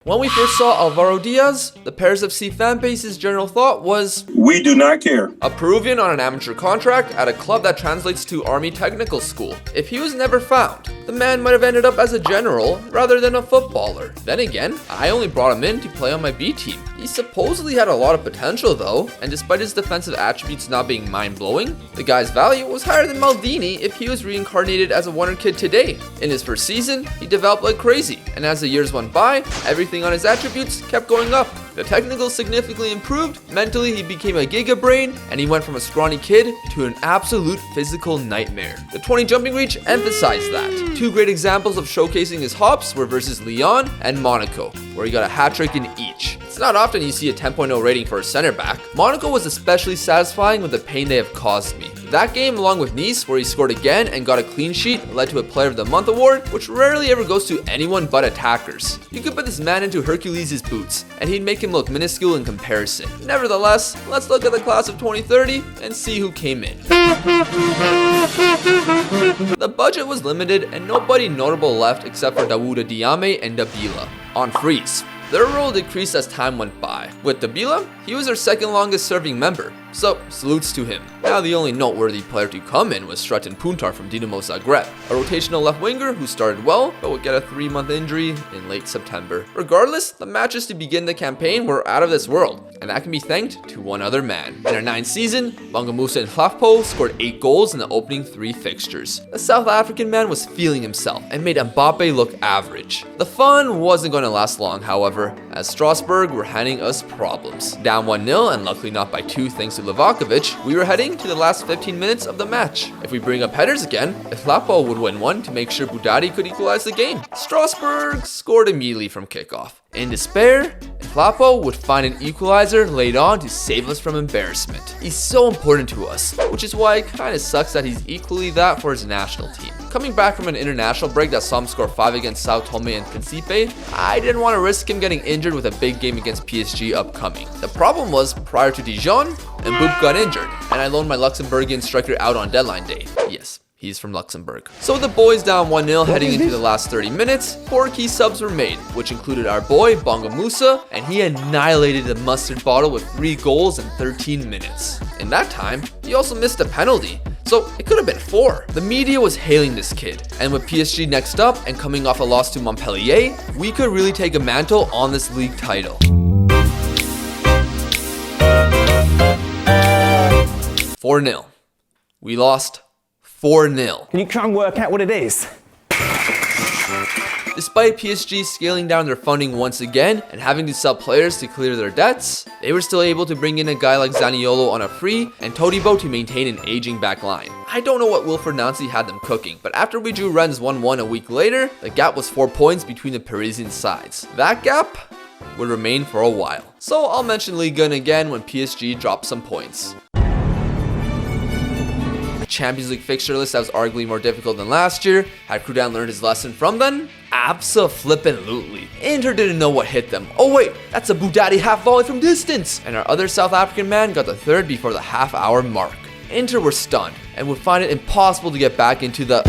When we first saw Alvaro Diaz, the Pairs FC fanbase's general thought was, "We do not care." A Peruvian on an amateur contract at a club that translates to Army Technical School. If he was never found, the man might have ended up as a general rather than a footballer. Then again, I only brought him in to play on my B team. He supposedly had a lot of potential though, and despite his defensive attributes not being mind-blowing, the guy's value was higher than Maldini if he was reincarnated as a wonder kid today. In his first season, he developed like crazy, and as the years went by, everything on his attributes kept going up. The technical significantly improved, mentally he became a giga brain, and he went from a scrawny kid to an absolute physical nightmare. The 20 jumping reach emphasized that. Two great examples of showcasing his hops were versus Lyon and Monaco, where he got a hat-trick in each. It's not often you see a 10.0 rating for a center back. Monaco was especially satisfying with the pain they have caused me. That game, along with Nice, where he scored again and got a clean sheet, led to a Player of the Month award, which rarely ever goes to anyone but attackers. You could put this man into Hercules' boots, and he'd make him look minuscule in comparison. Nevertheless, let's look at the class of 2030 and see who came in. The budget was limited, and nobody notable left except for Dawuda Diame and Dabila. On freeze, their role decreased as time went by. With Dabila, he was our second longest serving member, so salutes to him. Now the only noteworthy player to come in was Sreten Puntar from Dinamo Zagreb, a rotational left winger who started well, but would get a 3-month injury in late September. Regardless, the matches to begin the campaign were out of this world, and that can be thanked to one other man. In our 9th season, Bangamusa and Hlafpo scored 8 goals in the opening 3 fixtures. The South African man was feeling himself and made Mbappe look average. The fun wasn't going to last long, however, as Strasbourg were handing us problems. Down 1-0 and luckily not by 2 thanks to Livakovic, we were heading to the last 15 minutes of the match. If we bring up headers again, Hlafpo would win one to make sure Budari could equalize the game. Strasbourg scored immediately from kickoff. In despair, Hlafpo would find an equalizer late on to save us from embarrassment. He's so important to us, which is why it kinda sucks that he's equally that for his national team. Coming back from an international break that saw him score 5 against Sao Tome and Principe, I didn't want to risk him getting injured with a big game against PSG upcoming. The problem was, prior to Dijon, Mboop got injured, and I loaned my Luxembourgian striker out on deadline day. Yes, he's from Luxembourg. So with the boys down 1-0 heading into the last 30 minutes, 4 key subs were made, which included our boy Bangamusa, and he annihilated the mustard bottle with 3 goals in 13 minutes. In that time, he also missed a penalty, so it could have been 4. The media was hailing this kid, and with PSG next up and coming off a loss to Montpellier, we could really take a mantle on this league title. 4-0. We lost 4-0. Can you try and work out what it is? Despite PSG scaling down their funding once again and having to sell players to clear their debts, they were still able to bring in a guy like Zaniolo on a free and Todibo to maintain an aging back line. I don't know what Wilfried Nancy had them cooking, but after we drew Rennes 1-1 a week later, the gap was 4 points between the Parisian sides. That gap would remain for a while. So I'll mention Ligue 1 again when PSG drops some points. Champions League fixture list that was arguably more difficult than last year. Had Chroo learned his lesson from then? Abso-flippin'-lutely. Inter didn't know what hit them. Oh wait, that's a Budari half volley from distance! And our other South African man got the third before the half-hour mark. Inter were stunned and would find it impossible to get back into the...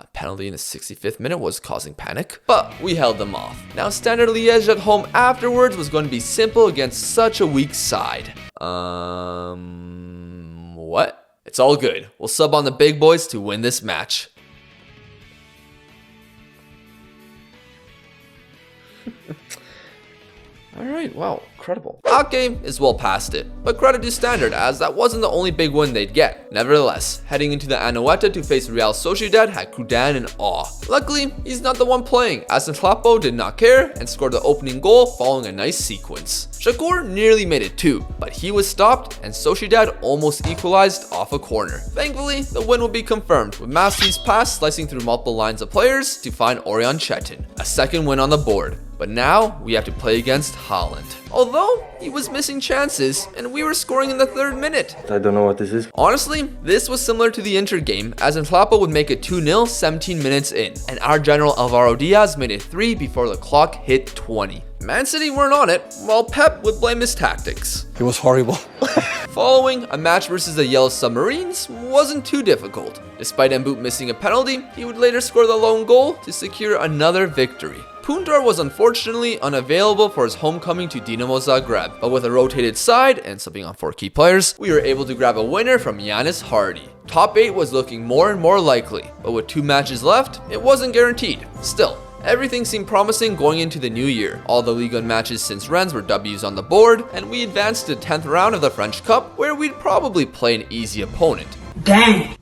A penalty in the 65th minute was causing panic, but we held them off. Now Standard Liège at home afterwards was going to be simple against such a weak side. What? It's all good. We'll sub on the big boys to win this match. Alright, wow, incredible. Ake is well past it, but credit to Standard as that wasn't the only big win they'd get. Nevertheless, heading into the Anoeta to face Real Sociedad had Chroo in awe. Luckily, he's not the one playing, as Hlafpo did not care and scored the opening goal following a nice sequence. Shakur nearly made it too, but he was stopped and Sociedad almost equalized off a corner. Thankfully, the win will be confirmed with Masi's pass slicing through multiple lines of players to find Orion Chetin. A second win on the board. But now, we have to play against Haaland. Although, he was missing chances, and we were scoring in the 3rd minute. I don't know what this is. Honestly, this was similar to the Inter game, as Hlafpo would make it 2-0 17 minutes in, and our general Alvaro Diaz made it 3 before the clock hit 20. Man City weren't on it, while Pep would blame his tactics. It was horrible. Following, a match versus the Yellow Submarines wasn't too difficult. Despite Mboop missing a penalty, he would later score the lone goal to secure another victory. Pundar was unfortunately unavailable for his homecoming to Dinamo Zagreb, but with a rotated side and subbing on 4 key players, we were able to grab a winner from Giannis Hardy. Top 8 was looking more and more likely, but with 2 matches left, it wasn't guaranteed. Still, everything seemed promising going into the new year. All the Ligue 1 matches since Rennes were W's on the board, and we advanced to the 10th round of the French Cup, where we'd probably play an easy opponent. Dang,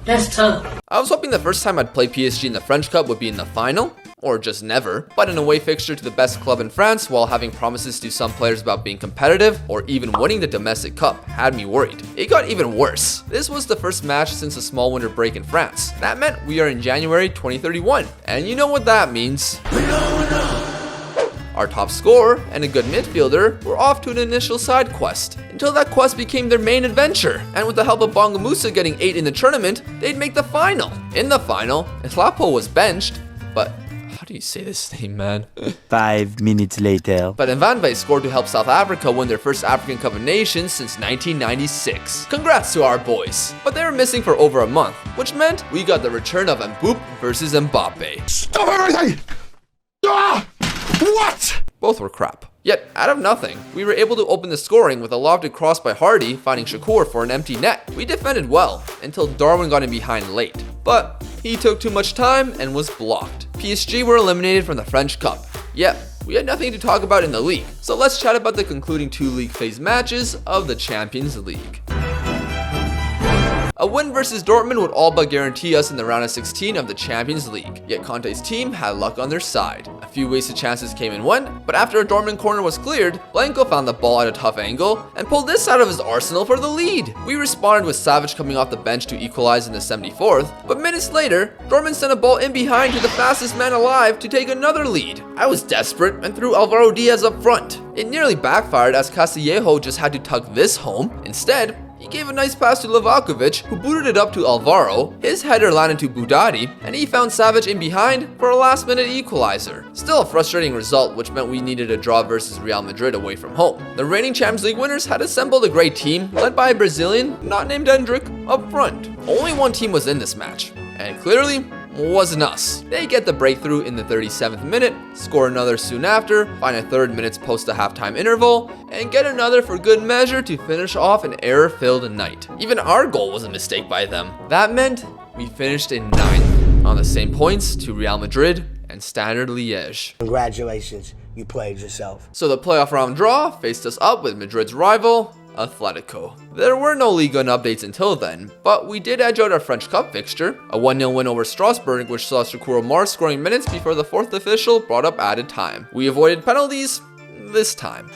that's tough. I was hoping the first time I'd play PSG in the French Cup would be in the final, or just never, but an away fixture to the best club in France while having promises to some players about being competitive or even winning the domestic cup had me worried. It got even worse. This was the first match since a small winter break in France. That meant we are in January 2031, and you know what that means. Our top scorer and a good midfielder were off to an initial side quest, until that quest became their main adventure, and with the help of Bonga Musa getting 8 in the tournament, they'd make the final. In the final, Islapo was benched, but how do you say this name, man? 5 minutes later. But Nvanve scored to help South Africa win their first African Cup of Nations since 1996. Congrats to our boys. But they were missing for over a month, which meant we got the return of Mbappé versus Mbappe. Stop everything! Ah! What? Both were crap. Yet, out of nothing, we were able to open the scoring with a lofted cross by Hardy, finding Shakur for an empty net. We defended well, until Darwin got in behind late. But he took too much time and was blocked. PSG were eliminated from the French Cup. Yet, we had nothing to talk about in the league, so let's chat about the concluding 2 league phase matches of the Champions League. A win versus Dortmund would all but guarantee us in the round of 16 of the Champions League, yet Conte's team had luck on their side. A few wasted chances came and went, but after a Dortmund corner was cleared, Blanco found the ball at a tough angle and pulled this out of his arsenal for the lead. We responded with Savic coming off the bench to equalize in the 74th, but minutes later, Dortmund sent a ball in behind to the fastest man alive to take another lead. I was desperate and threw Alvaro Diaz up front. It nearly backfired as Castillejo just had to tuck this home. Instead, he gave a nice pass to Livakovic, who booted it up to Alvaro, his header landed to Budari, and he found Savic in behind for a last-minute equalizer. Still a frustrating result, which meant we needed a draw versus Real Madrid away from home. The reigning Champions League winners had assembled a great team, led by a Brazilian, not named Hendrik, up front. Only one team was in this match, and clearly, wasn't us. They get the breakthrough in the 37th minute, score another soon after, find a third minutes post the halftime interval, and get another for good measure to finish off an error-filled night. Even our goal was a mistake by them. That meant we finished in 9th, on the same points to Real Madrid and Standard Liège. Congratulations, you played yourself. So the playoff round draw faced us up with Madrid's rival, Atletico. There were no Ligue 1 updates until then, but we did edge out our French Cup fixture, a 1-0 win over Strasbourg, which saw Shakur Omar scoring minutes before the 4th official brought up added time. We avoided penalties this time.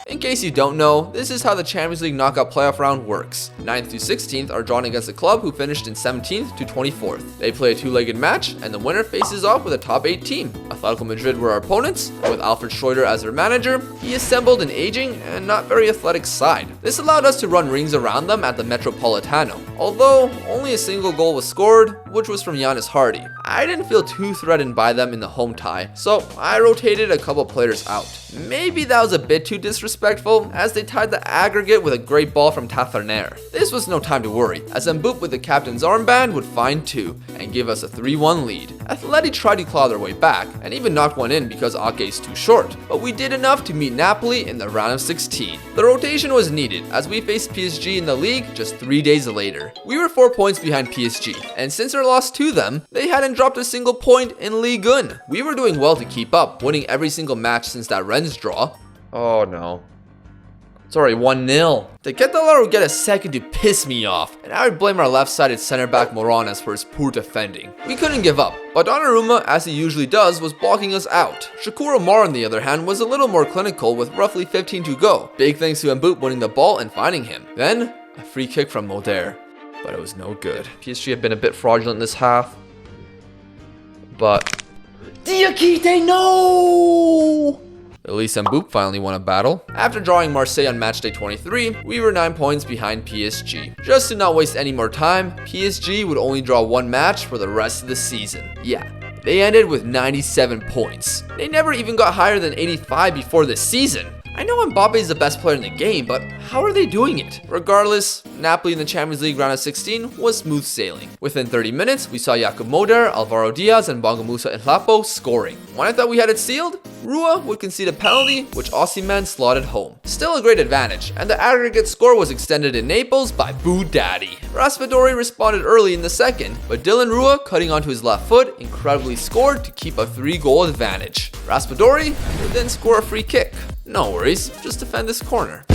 In case you don't know, this is how the Champions League knockout playoff round works. 9th through 16th are drawn against a club who finished in 17th to 24th. They play a 2-legged match, and the winner faces off with a top 8 team. Atletico Madrid were our opponents, and with Alfred Schroeder as their manager, he assembled an aging and not very athletic side. This allowed us to run rings around them at the Metropolitano, although only a single goal was scored, which was from Giannis Hardy. I didn't feel too threatened by them in the home tie, so I rotated a couple players out. Maybe that was a bit too disrespectful, as they tied the aggregate with a great ball from Taverner. This was no time to worry, as Mbappé with the captain's armband would find 2 and give us a 3-1 lead. Atleti tried to claw their way back, and even knocked one in because Ake is too short, but we did enough to meet Napoli in the round of 16. The rotation was needed, as we faced PSG in the league just 3 days later. We were 4 points behind PSG, and since our loss to them, they hadn't dropped a single point in Ligue 1. We were doing well to keep up, winning every single match since that Rennes draw. Oh no. Sorry, 1-0. The Catalan would get a second to piss me off, and I would blame our left-sided center-back Moranes for his poor defending. We couldn't give up, but Donnarumma, as he usually does, was blocking us out. Shakur Omar, on the other hand, was a little more clinical with roughly 15 to go. Big thanks to Mbappé winning the ball and finding him. Then, a free kick from Moder, but it was no good. PSG had been a bit fraudulent this half, but Diakite, no! At least Mbappé finally won a battle. After drawing Marseille on matchday 23, we were 9 points behind PSG. Just to not waste any more time, PSG would only draw 1 match for the rest of the season. Yeah, they ended with 97 points. They never even got higher than 85 before this season. I know Mbappe is the best player in the game, but how are they doing it? Regardless, Napoli in the Champions League round of 16 was smooth sailing. Within 30 minutes, we saw Jakub Moder, Alvaro Diaz, and Bongamusa Nhlapo scoring. When I thought we had it sealed, Rua would concede a penalty, which Osimhen slotted home. Still a great advantage, and the aggregate score was extended in Naples by Boo Daddy. Raspadori responded early in the second, but Dylan Rua, cutting onto his left foot, incredibly scored to keep a 3-goal advantage. Raspadori would then score a free kick. No worries, just defend this corner.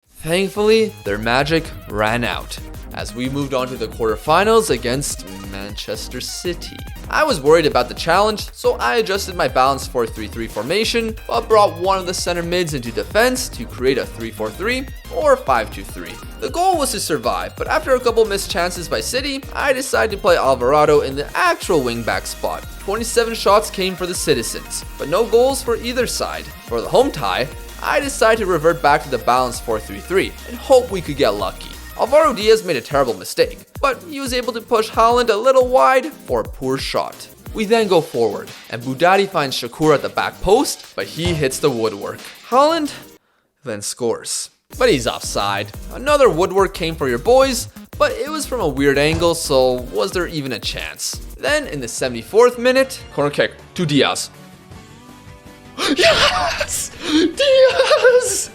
Thankfully, their magic ran out as we moved on to the quarterfinals against Manchester City. I was worried about the challenge, so I adjusted my balanced 4-3-3 formation, but brought one of the center mids into defense to create a 3-4-3 or 5-2-3. The goal was to survive, but after a couple missed chances by City, I decided to play Alvarado in the actual wingback spot. 27 shots came for the citizens, but no goals for either side. For the home tie, I decided to revert back to the balanced 4-3-3 and hope we could get lucky. Alvaro Diaz made a terrible mistake, but he was able to push Haaland a little wide for a poor shot. We then go forward, and Budadi finds Shakur at the back post, but he hits the woodwork. Haaland then scores, but he's offside. Another woodwork came for your boys, but it was from a weird angle, so was there even a chance? Then in the 74th minute, corner kick to Diaz. Yes! Diaz!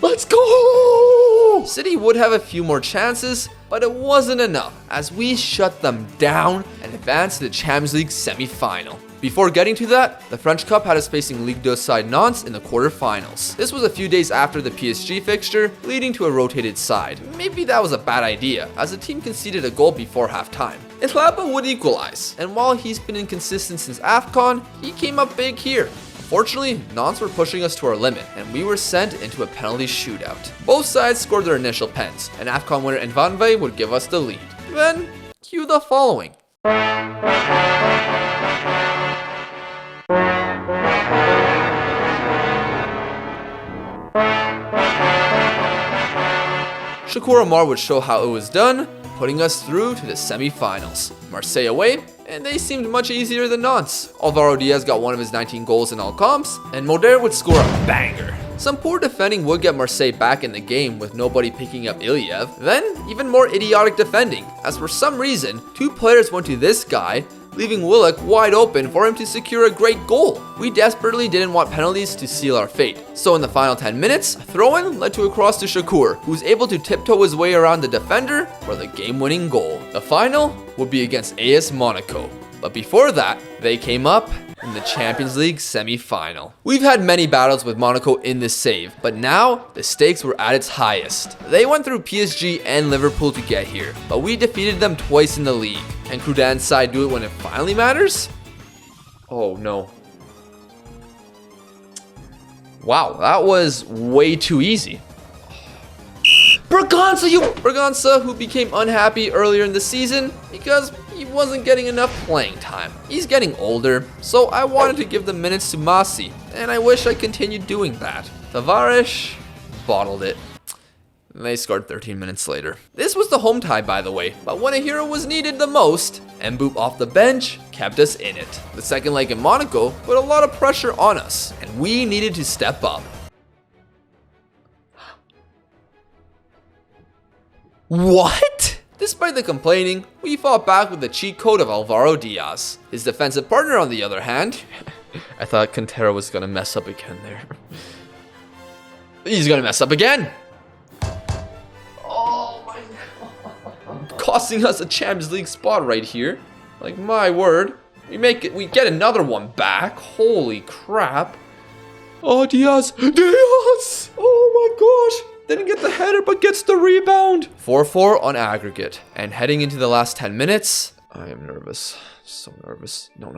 Let's go! City would have a few more chances, but it wasn't enough as we shut them down and advanced to the Champions League semi-final. Before getting to that, the French Cup had us facing Ligue 2 side Nantes in the quarterfinals. This was a few days after the PSG fixture, leading to a rotated side. Maybe that was a bad idea, as the team conceded a goal before halftime. Nhlapo would equalize, and while he's been inconsistent since AFCON, he came up big here. Fortunately, Nantes were pushing us to our limit, and we were sent into a penalty shootout. Both sides scored their initial pens, and AFCON winner Nvanve would give us the lead. Then, cue the following. Shakur Amar would show how it was done, putting us through to the semi-finals. Marseille away, and they seemed much easier than Nantes. Alvaro Diaz got one of his 19 goals in all comps, and Moder would score a banger. Some poor defending would get Marseille back in the game with nobody picking up Iliev. Then, even more idiotic defending, as for some reason, 2 players went to this guy, leaving Willock wide open for him to secure a great goal. We desperately didn't want penalties to seal our fate. So in the final 10 minutes, a throw-in led to a cross to Shakur, who was able to tiptoe his way around the defender for the game-winning goal. The final would be against AS Monaco. But before that, they came up in the Champions League semi-final. We've had many battles with Monaco in this save, but now the stakes were at its highest. They went through PSG and Liverpool to get here, but we defeated them twice in the league. And Crudan's side do it when it finally matters? Oh no. Wow, that was way too easy. Braganza, who became unhappy earlier in the season because he wasn't getting enough playing time. He's getting older, so I wanted to give the minutes to Masi, and I wish I continued doing that. Tavares bottled it. They scored 13 minutes later. This was the home tie, by the way, but when a hero was needed the most, Mboop off the bench kept us in it. The second leg in Monaco put a lot of pressure on us, and we needed to step up. What? Despite the complaining, we fought back with the cheat code of Alvaro Diaz. His defensive partner, on the other hand, I thought Quintero was gonna mess up again there. He's gonna mess up again. Oh my God. Costing us a Champions League spot right here. Like, my word. We get another one back. Holy crap. Oh, Diaz! Diaz! Oh my gosh! Didn't get the header, but gets the rebound. 4-4 on aggregate. And heading into the last 10 minutes, I am nervous. So nervous. No.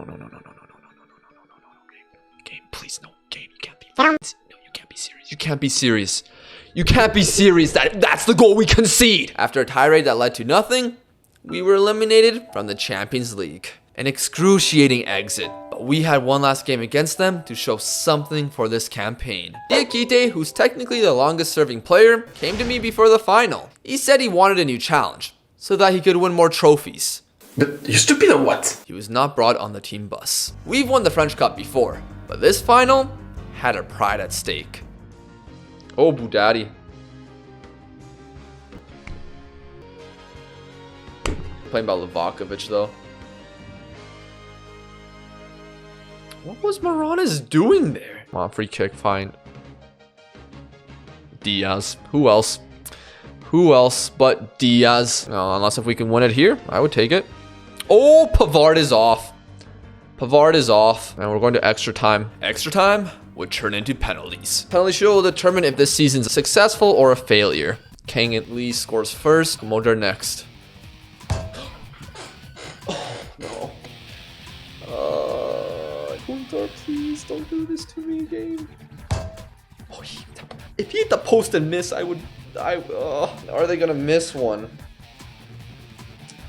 Game, please, no. Game, you can't be. No, you can't be serious. You can't be serious. You can't be serious. That's the goal we concede. After a tirade that led to nothing, we were eliminated from the Champions League. An excruciating exit. But we had one last game against them to show something for this campaign. Diakite, who's technically the longest serving player, came to me before the final. He said he wanted a new challenge, so that he could win more trophies. But you're stupid or what? He was not brought on the team bus. We've won the French Cup before, but this final had her pride at stake. Oh, Budaddy. Playing about Livakovic, though. What was Morales doing there? Come on, free kick, fine. Diaz. Who else? Who else but Diaz? No, unless if we can win it here, I would take it. Oh, Pavard is off. Pavard is off, and we're going to extra time. Extra time would turn into penalties. Penalty shoot will determine if this season's successful or a failure. Kang at least scores first, Modar next. Oh, no. Kuntar, please don't do this to me, game. Oh, if he hit the post and miss, are they gonna miss one?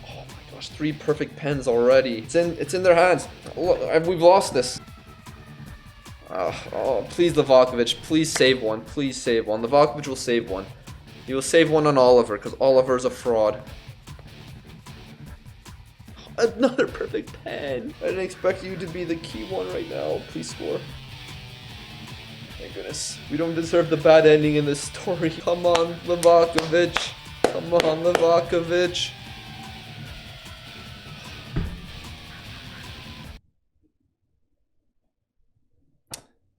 Oh my gosh, 3 perfect pens already. It's in their hands. Look, we've lost this. Oh, please, Livakovic, please save one. Please save one. Livakovic will save one. He will save one on Oliver, because Oliver's a fraud. Another perfect pen. I didn't expect you to be the key one right now. Please score. Thank goodness. We don't deserve the bad ending in this story. Come on, Livakovic. Come on, Livakovic.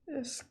Yes.